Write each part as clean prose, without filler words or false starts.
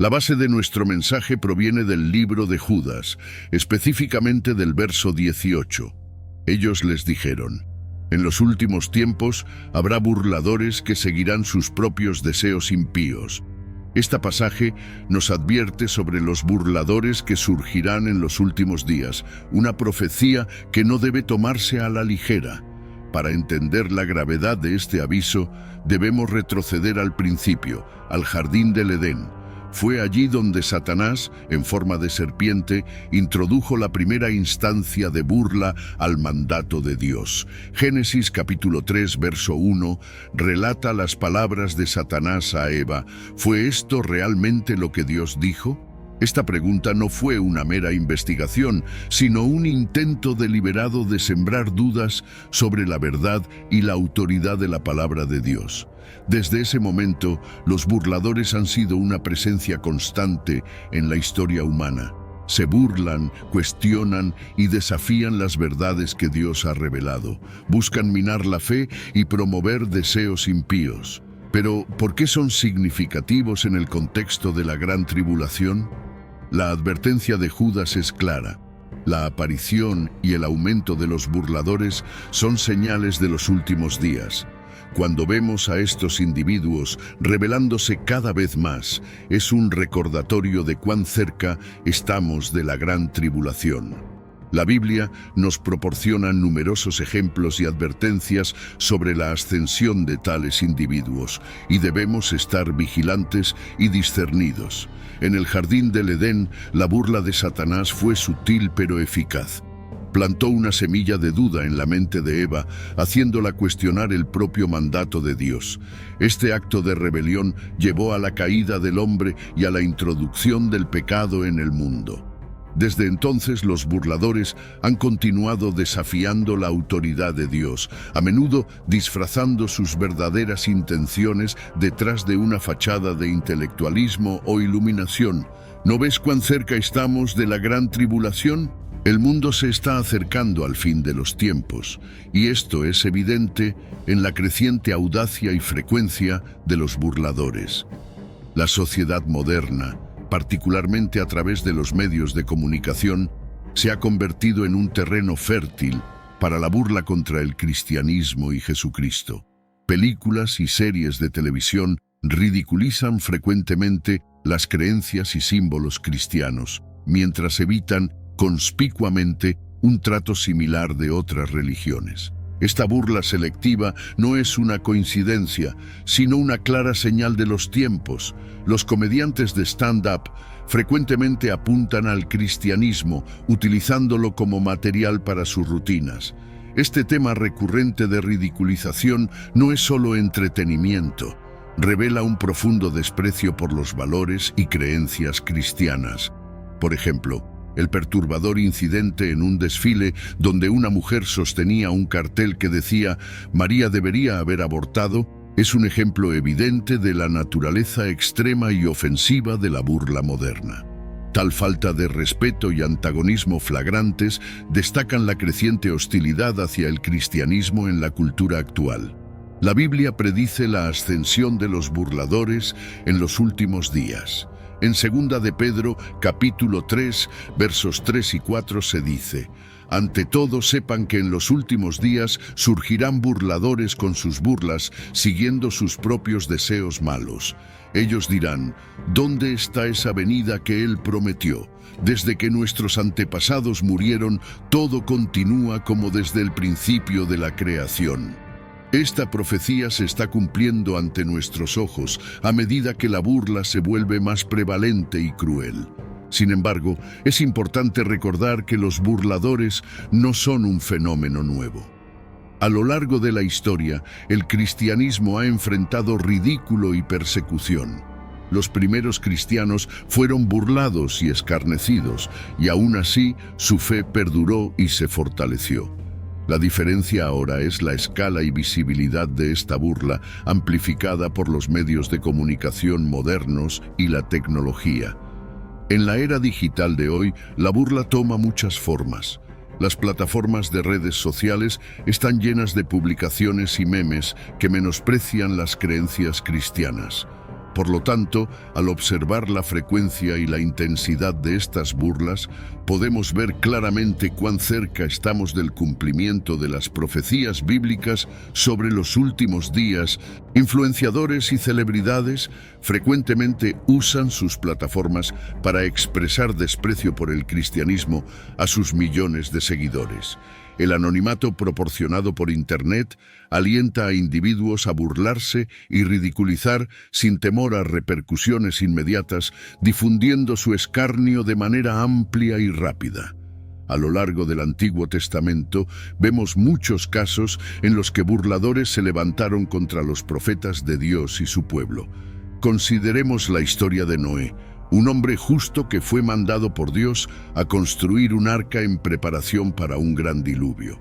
La base de nuestro mensaje proviene del libro de Judas, específicamente del verso 18. Ellos les dijeron: en los últimos tiempos habrá burladores que seguirán sus propios deseos impíos. Este pasaje nos advierte sobre los burladores que surgirán en los últimos días, una profecía que no debe tomarse a la ligera. Para entender la gravedad de este aviso, debemos retroceder al principio, al jardín del Edén. Fue allí donde Satanás, en forma de serpiente, introdujo la primera instancia de burla al mandato de Dios. Génesis capítulo 3, verso 1, relata las palabras de Satanás a Eva. ¿Fue esto realmente lo que Dios dijo? Esta pregunta no fue una mera investigación, sino un intento deliberado de sembrar dudas sobre la verdad y la autoridad de la palabra de Dios. Desde ese momento, los burladores han sido una presencia constante en la historia humana. Se burlan, cuestionan y desafían las verdades que Dios ha revelado. Buscan minar la fe y promover deseos impíos. Pero, ¿por qué son significativos en el contexto de la gran tribulación? La advertencia de Judas es clara. La aparición y el aumento de los burladores son señales de los últimos días. Cuando vemos a estos individuos revelándose cada vez más, es un recordatorio de cuán cerca estamos de la gran tribulación. La Biblia nos proporciona numerosos ejemplos y advertencias sobre la ascensión de tales individuos, y debemos estar vigilantes y discernidos. En el jardín del Edén, la burla de Satanás fue sutil pero eficaz. Plantó una semilla de duda en la mente de Eva, haciéndola cuestionar el propio mandato de Dios. Este acto de rebelión llevó a la caída del hombre y a la introducción del pecado en el mundo. Desde entonces, los burladores han continuado desafiando la autoridad de Dios, a menudo disfrazando sus verdaderas intenciones detrás de una fachada de intelectualismo o iluminación. ¿No ves cuán cerca estamos de la gran tribulación? El mundo se está acercando al fin de los tiempos, y esto es evidente en la creciente audacia y frecuencia de los burladores. La sociedad moderna, particularmente a través de los medios de comunicación, se ha convertido en un terreno fértil para la burla contra el cristianismo y Jesucristo. Películas y series de televisión ridiculizan frecuentemente las creencias y símbolos cristianos, mientras evitan conspicuamente un trato similar de otras religiones. Esta burla selectiva no es una coincidencia, sino una clara señal de los tiempos. Los comediantes de stand-up frecuentemente apuntan al cristianismo, utilizándolo como material para sus rutinas. Este tema recurrente de ridiculización no es solo entretenimiento, revela un profundo desprecio por los valores y creencias cristianas. Por ejemplo, el perturbador incidente en un desfile donde una mujer sostenía un cartel que decía «María debería haber abortado» es un ejemplo evidente de la naturaleza extrema y ofensiva de la burla moderna. Tal falta de respeto y antagonismo flagrantes destacan la creciente hostilidad hacia el cristianismo en la cultura actual. La Biblia predice la ascensión de los burladores en los últimos días. En 2 de Pedro, capítulo 3, versos 3 y 4 se dice: «Ante todo sepan que en los últimos días surgirán burladores con sus burlas, siguiendo sus propios deseos malos. Ellos dirán, ¿dónde está esa venida que Él prometió? Desde que nuestros antepasados murieron, todo continúa como desde el principio de la creación». Esta profecía se está cumpliendo ante nuestros ojos a medida que la burla se vuelve más prevalente y cruel. Sin embargo, es importante recordar que los burladores no son un fenómeno nuevo. A lo largo de la historia, el cristianismo ha enfrentado ridículo y persecución. Los primeros cristianos fueron burlados y escarnecidos, y aún así su fe perduró y se fortaleció. La diferencia ahora es la escala y visibilidad de esta burla, amplificada por los medios de comunicación modernos y la tecnología. En la era digital de hoy, la burla toma muchas formas. Las plataformas de redes sociales están llenas de publicaciones y memes que menosprecian las creencias cristianas. Por lo tanto, al observar la frecuencia y la intensidad de estas burlas, podemos ver claramente cuán cerca estamos del cumplimiento de las profecías bíblicas sobre los últimos días. Influenciadores y celebridades frecuentemente usan sus plataformas para expresar desprecio por el cristianismo a sus millones de seguidores. El anonimato proporcionado por Internet alienta a individuos a burlarse y ridiculizar sin temor a repercusiones inmediatas, difundiendo su escarnio de manera amplia y rápida. A lo largo del Antiguo Testamento vemos muchos casos en los que burladores se levantaron contra los profetas de Dios y su pueblo. Consideremos la historia de Noé, un hombre justo que fue mandado por Dios a construir un arca en preparación para un gran diluvio.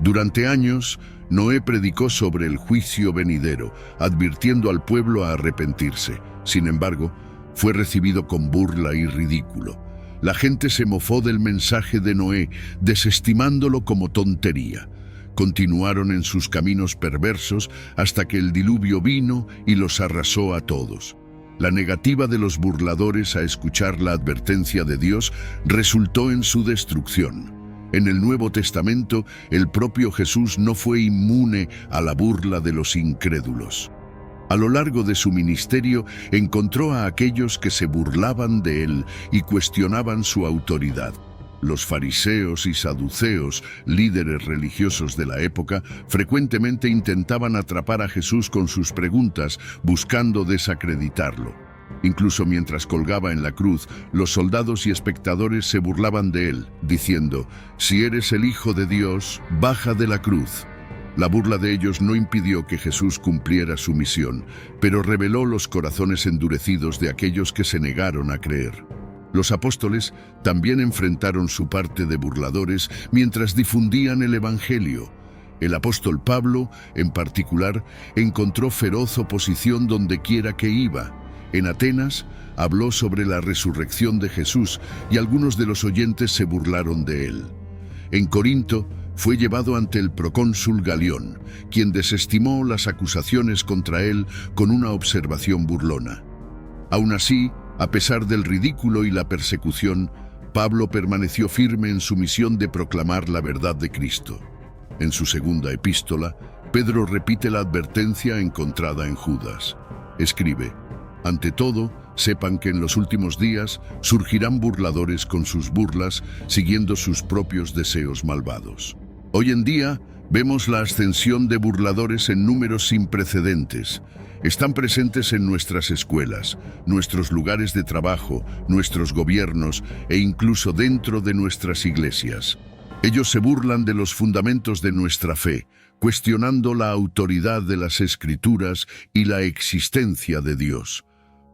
Durante años, Noé predicó sobre el juicio venidero, advirtiendo al pueblo a arrepentirse. Sin embargo, fue recibido con burla y ridículo. La gente se mofó del mensaje de Noé, desestimándolo como tontería. Continuaron en sus caminos perversos hasta que el diluvio vino y los arrasó a todos. La negativa de los burladores a escuchar la advertencia de Dios resultó en su destrucción. En el Nuevo Testamento, el propio Jesús no fue inmune a la burla de los incrédulos. A lo largo de su ministerio, encontró a aquellos que se burlaban de él y cuestionaban su autoridad. Los fariseos y saduceos, líderes religiosos de la época, frecuentemente intentaban atrapar a Jesús con sus preguntas, buscando desacreditarlo. Incluso mientras colgaba en la cruz, los soldados y espectadores se burlaban de él, diciendo: «Si eres el Hijo de Dios, baja de la cruz». La burla de ellos no impidió que Jesús cumpliera su misión, pero reveló los corazones endurecidos de aquellos que se negaron a creer. Los apóstoles también enfrentaron su parte de burladores mientras difundían el Evangelio. El apóstol Pablo, en particular, encontró feroz oposición donde quiera que iba. En Atenas, habló sobre la resurrección de Jesús y algunos de los oyentes se burlaron de él. En Corinto, fue llevado ante el procónsul Galión, quien desestimó las acusaciones contra él con una observación burlona. Aún así, a pesar del ridículo y la persecución, Pablo permaneció firme en su misión de proclamar la verdad de Cristo. En su segunda epístola, Pedro repite la advertencia encontrada en Judas. Escribe: «Ante todo, sepan que en los últimos días surgirán burladores con sus burlas, siguiendo sus propios deseos malvados». Hoy en día, vemos la ascensión de burladores en números sin precedentes. Están presentes en nuestras escuelas, nuestros lugares de trabajo, nuestros gobiernos e incluso dentro de nuestras iglesias. Ellos se burlan de los fundamentos de nuestra fe, cuestionando la autoridad de las Escrituras y la existencia de Dios.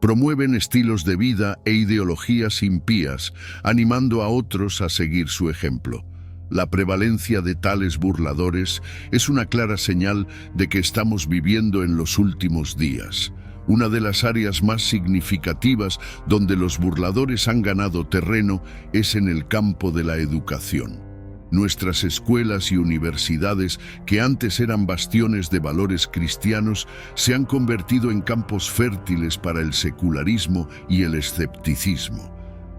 Promueven estilos de vida e ideologías impías, animando a otros a seguir su ejemplo. La prevalencia de tales burladores es una clara señal de que estamos viviendo en los últimos días. Una de las áreas más significativas donde los burladores han ganado terreno es en el campo de la educación. Nuestras escuelas y universidades, que antes eran bastiones de valores cristianos, se han convertido en campos fértiles para el secularismo y el escepticismo.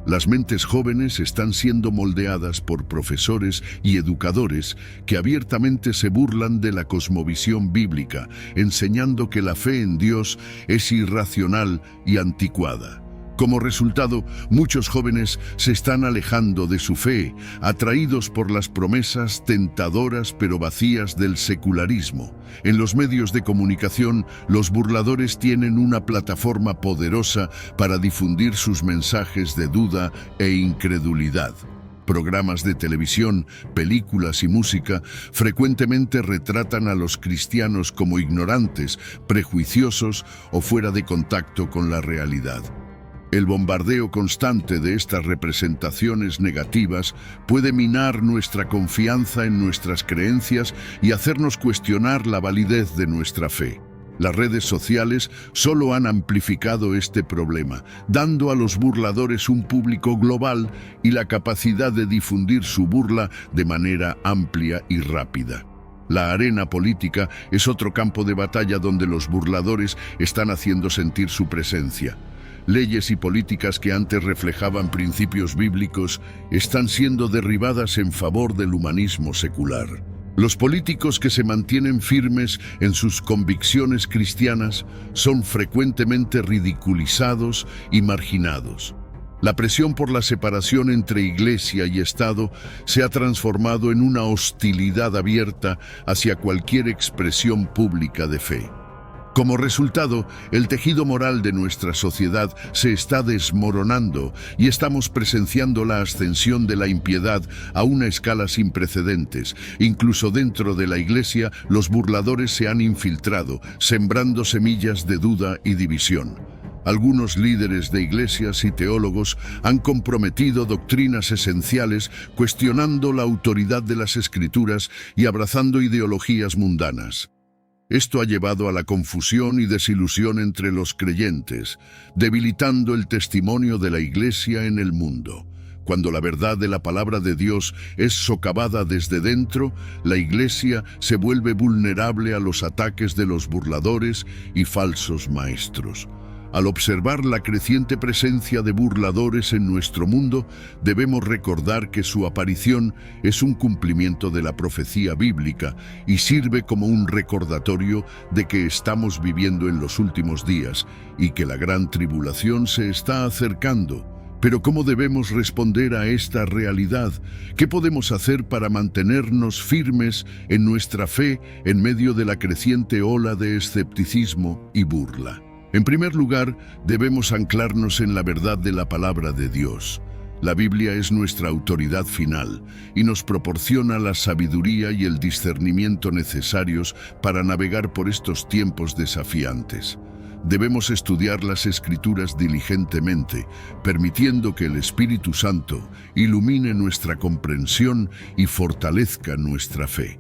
Las mentes jóvenes están siendo moldeadas por profesores y educadores que abiertamente se burlan de la cosmovisión bíblica, enseñando que la fe en Dios es irracional y anticuada. Como resultado, muchos jóvenes se están alejando de su fe, atraídos por las promesas tentadoras pero vacías del secularismo. En los medios de comunicación, los burladores tienen una plataforma poderosa para difundir sus mensajes de duda e incredulidad. Programas de televisión, películas y música frecuentemente retratan a los cristianos como ignorantes, prejuiciosos o fuera de contacto con la realidad. El bombardeo constante de estas representaciones negativas puede minar nuestra confianza en nuestras creencias y hacernos cuestionar la validez de nuestra fe. Las redes sociales solo han amplificado este problema, dando a los burladores un público global y la capacidad de difundir su burla de manera amplia y rápida. La arena política es otro campo de batalla donde los burladores están haciendo sentir su presencia. Leyes y políticas que antes reflejaban principios bíblicos están siendo derribadas en favor del humanismo secular. Los políticos que se mantienen firmes en sus convicciones cristianas son frecuentemente ridiculizados y marginados. La presión por la separación entre Iglesia y Estado se ha transformado en una hostilidad abierta hacia cualquier expresión pública de fe. Como resultado, el tejido moral de nuestra sociedad se está desmoronando y estamos presenciando la ascensión de la impiedad a una escala sin precedentes. Incluso dentro de la Iglesia, los burladores se han infiltrado, sembrando semillas de duda y división. Algunos líderes de iglesias y teólogos han comprometido doctrinas esenciales, cuestionando la autoridad de las Escrituras y abrazando ideologías mundanas. Esto ha llevado a la confusión y desilusión entre los creyentes, debilitando el testimonio de la Iglesia en el mundo. Cuando la verdad de la palabra de Dios es socavada desde dentro, la Iglesia se vuelve vulnerable a los ataques de los burladores y falsos maestros. Al observar la creciente presencia de burladores en nuestro mundo, debemos recordar que su aparición es un cumplimiento de la profecía bíblica y sirve como un recordatorio de que estamos viviendo en los últimos días y que la gran tribulación se está acercando. Pero ¿cómo debemos responder a esta realidad? ¿Qué podemos hacer para mantenernos firmes en nuestra fe en medio de la creciente ola de escepticismo y burla? En primer lugar, debemos anclarnos en la verdad de la palabra de Dios. La Biblia es nuestra autoridad final y nos proporciona la sabiduría y el discernimiento necesarios para navegar por estos tiempos desafiantes. Debemos estudiar las Escrituras diligentemente, permitiendo que el Espíritu Santo ilumine nuestra comprensión y fortalezca nuestra fe.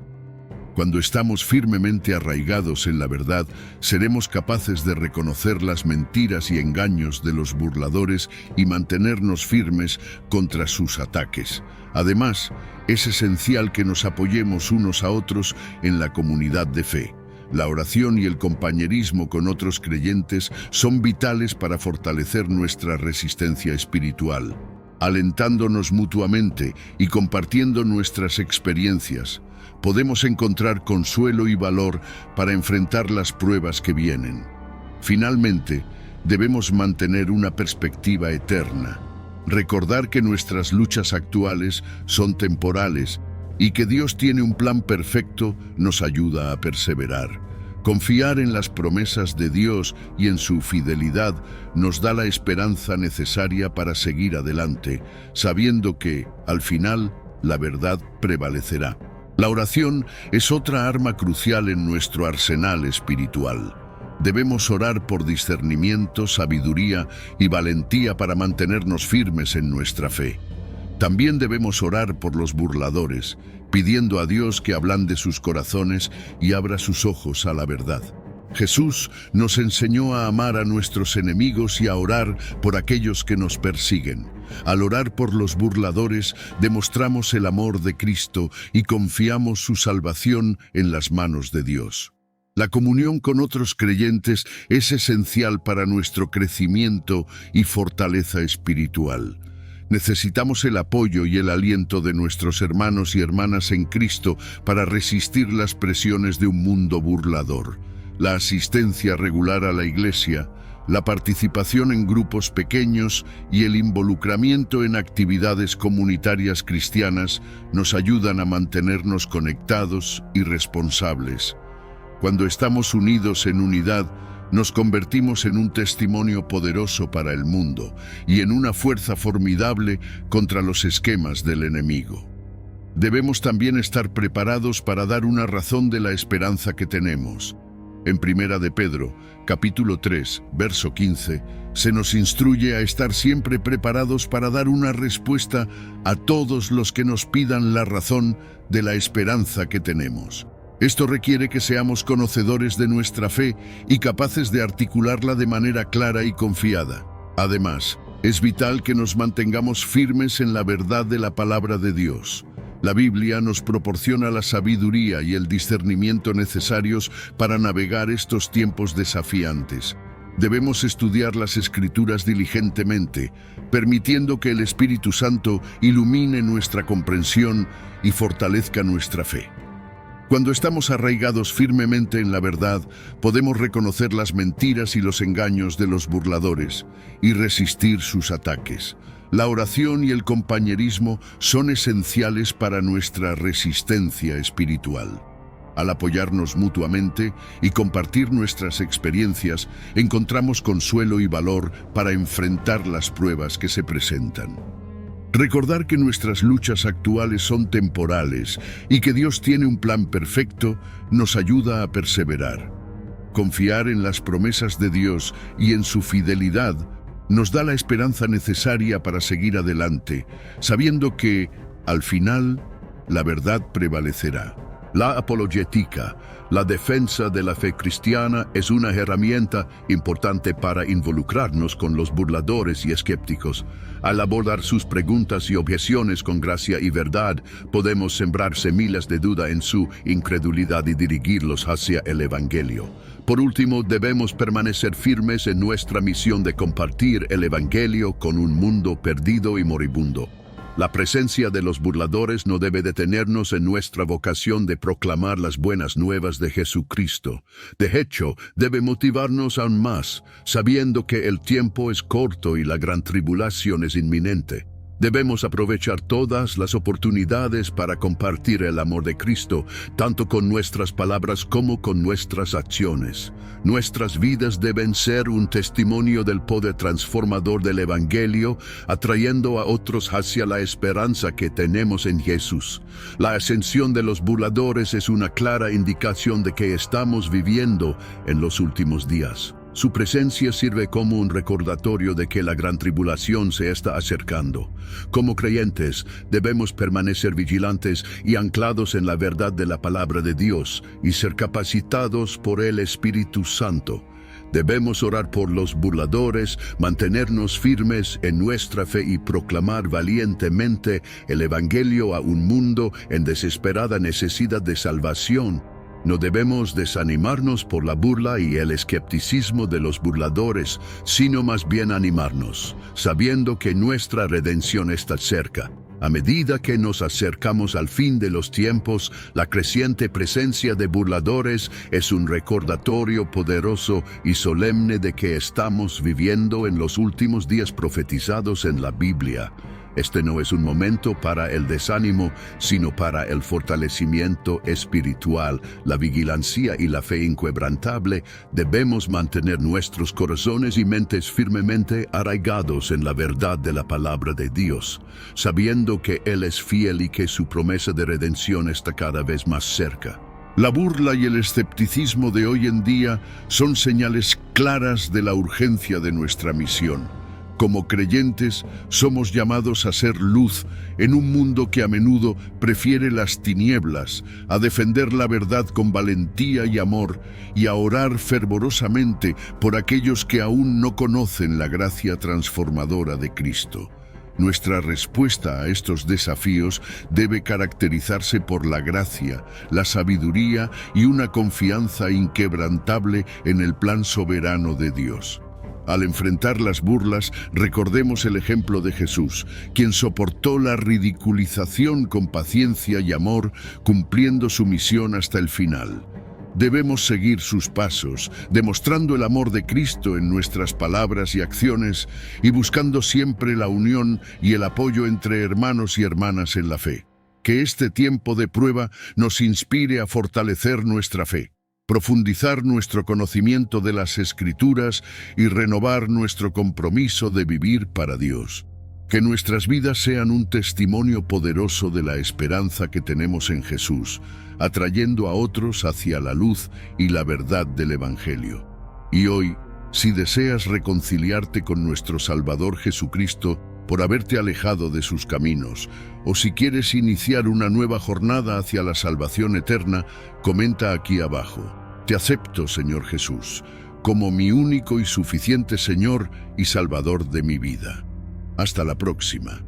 Cuando estamos firmemente arraigados en la verdad, seremos capaces de reconocer las mentiras y engaños de los burladores y mantenernos firmes contra sus ataques. Además, es esencial que nos apoyemos unos a otros en la comunidad de fe. La oración y el compañerismo con otros creyentes son vitales para fortalecer nuestra resistencia espiritual. Alentándonos mutuamente y compartiendo nuestras experiencias, podemos encontrar consuelo y valor para enfrentar las pruebas que vienen. Finalmente, debemos mantener una perspectiva eterna, recordar que nuestras luchas actuales son temporales y que Dios tiene un plan perfecto nos ayuda a perseverar. Confiar en las promesas de Dios y en su fidelidad nos da la esperanza necesaria para seguir adelante, sabiendo que, al final, la verdad prevalecerá. La oración es otra arma crucial en nuestro arsenal espiritual. Debemos orar por discernimiento, sabiduría y valentía para mantenernos firmes en nuestra fe. También debemos orar por los burladores, pidiendo a Dios que ablande sus corazones y abra sus ojos a la verdad. Jesús nos enseñó a amar a nuestros enemigos y a orar por aquellos que nos persiguen. Al orar por los burladores, demostramos el amor de Cristo y confiamos su salvación en las manos de Dios. La comunión con otros creyentes es esencial para nuestro crecimiento y fortaleza espiritual. Necesitamos el apoyo y el aliento de nuestros hermanos y hermanas en Cristo para resistir las presiones de un mundo burlador. La asistencia regular a la Iglesia, la participación en grupos pequeños y el involucramiento en actividades comunitarias cristianas nos ayudan a mantenernos conectados y responsables. Cuando estamos unidos en unidad, nos convertimos en un testimonio poderoso para el mundo y en una fuerza formidable contra los esquemas del enemigo. Debemos también estar preparados para dar una razón de la esperanza que tenemos. En Primera de Pedro, capítulo 3, verso 15, se nos instruye a estar siempre preparados para dar una respuesta a todos los que nos pidan la razón de la esperanza que tenemos. Esto requiere que seamos conocedores de nuestra fe y capaces de articularla de manera clara y confiada. Además, es vital que nos mantengamos firmes en la verdad de la palabra de Dios. La Biblia nos proporciona la sabiduría y el discernimiento necesarios para navegar estos tiempos desafiantes. Debemos estudiar las Escrituras diligentemente, permitiendo que el Espíritu Santo ilumine nuestra comprensión y fortalezca nuestra fe. Cuando estamos arraigados firmemente en la verdad, podemos reconocer las mentiras y los engaños de los burladores y resistir sus ataques. La oración y el compañerismo son esenciales para nuestra resistencia espiritual. Al apoyarnos mutuamente y compartir nuestras experiencias, encontramos consuelo y valor para enfrentar las pruebas que se presentan. Recordar que nuestras luchas actuales son temporales y que Dios tiene un plan perfecto nos ayuda a perseverar. Confiar en las promesas de Dios y en su fidelidad nos da la esperanza necesaria para seguir adelante, sabiendo que, al final, la verdad prevalecerá. La apologética, la defensa de la fe cristiana, es una herramienta importante para involucrarnos con los burladores y escépticos. Al abordar sus preguntas y objeciones con gracia y verdad, podemos sembrar semillas de duda en su incredulidad y dirigirlos hacia el Evangelio. Por último, debemos permanecer firmes en nuestra misión de compartir el Evangelio con un mundo perdido y moribundo. La presencia de los burladores no debe detenernos en nuestra vocación de proclamar las buenas nuevas de Jesucristo. De hecho, debe motivarnos aún más, sabiendo que el tiempo es corto y la gran tribulación es inminente. Debemos aprovechar todas las oportunidades para compartir el amor de Cristo, tanto con nuestras palabras como con nuestras acciones. Nuestras vidas deben ser un testimonio del poder transformador del Evangelio, atrayendo a otros hacia la esperanza que tenemos en Jesús. La ascensión de los burladores es una clara indicación de que estamos viviendo en los últimos días. Su presencia sirve como un recordatorio de que la gran tribulación se está acercando. Como creyentes, debemos permanecer vigilantes y anclados en la verdad de la palabra de Dios y ser capacitados por el Espíritu Santo. Debemos orar por los burladores, mantenernos firmes en nuestra fe y proclamar valientemente el Evangelio a un mundo en desesperada necesidad de salvación. No debemos desanimarnos por la burla y el escepticismo de los burladores, sino más bien animarnos, sabiendo que nuestra redención está cerca. A medida que nos acercamos al fin de los tiempos, la creciente presencia de burladores es un recordatorio poderoso y solemne de que estamos viviendo en los últimos días profetizados en la Biblia. Este no es un momento para el desánimo, sino para el fortalecimiento espiritual, la vigilancia y la fe inquebrantable. Debemos mantener nuestros corazones y mentes firmemente arraigados en la verdad de la palabra de Dios, sabiendo que Él es fiel y que su promesa de redención está cada vez más cerca. La burla y el escepticismo de hoy en día son señales claras de la urgencia de nuestra misión. Como creyentes, somos llamados a ser luz en un mundo que a menudo prefiere las tinieblas, a defender la verdad con valentía y amor y a orar fervorosamente por aquellos que aún no conocen la gracia transformadora de Cristo. Nuestra respuesta a estos desafíos debe caracterizarse por la gracia, la sabiduría y una confianza inquebrantable en el plan soberano de Dios. Al enfrentar las burlas, recordemos el ejemplo de Jesús, quien soportó la ridiculización con paciencia y amor, cumpliendo su misión hasta el final. Debemos seguir sus pasos, demostrando el amor de Cristo en nuestras palabras y acciones y buscando siempre la unión y el apoyo entre hermanos y hermanas en la fe. Que este tiempo de prueba nos inspire a fortalecer nuestra fe, profundizar nuestro conocimiento de las Escrituras y renovar nuestro compromiso de vivir para Dios. Que nuestras vidas sean un testimonio poderoso de la esperanza que tenemos en Jesús, atrayendo a otros hacia la luz y la verdad del Evangelio. Y hoy, si deseas reconciliarte con nuestro Salvador Jesucristo por haberte alejado de sus caminos, o si quieres iniciar una nueva jornada hacia la salvación eterna, comenta aquí abajo: Te acepto, Señor Jesús, como mi único y suficiente Señor y Salvador de mi vida. Hasta la próxima.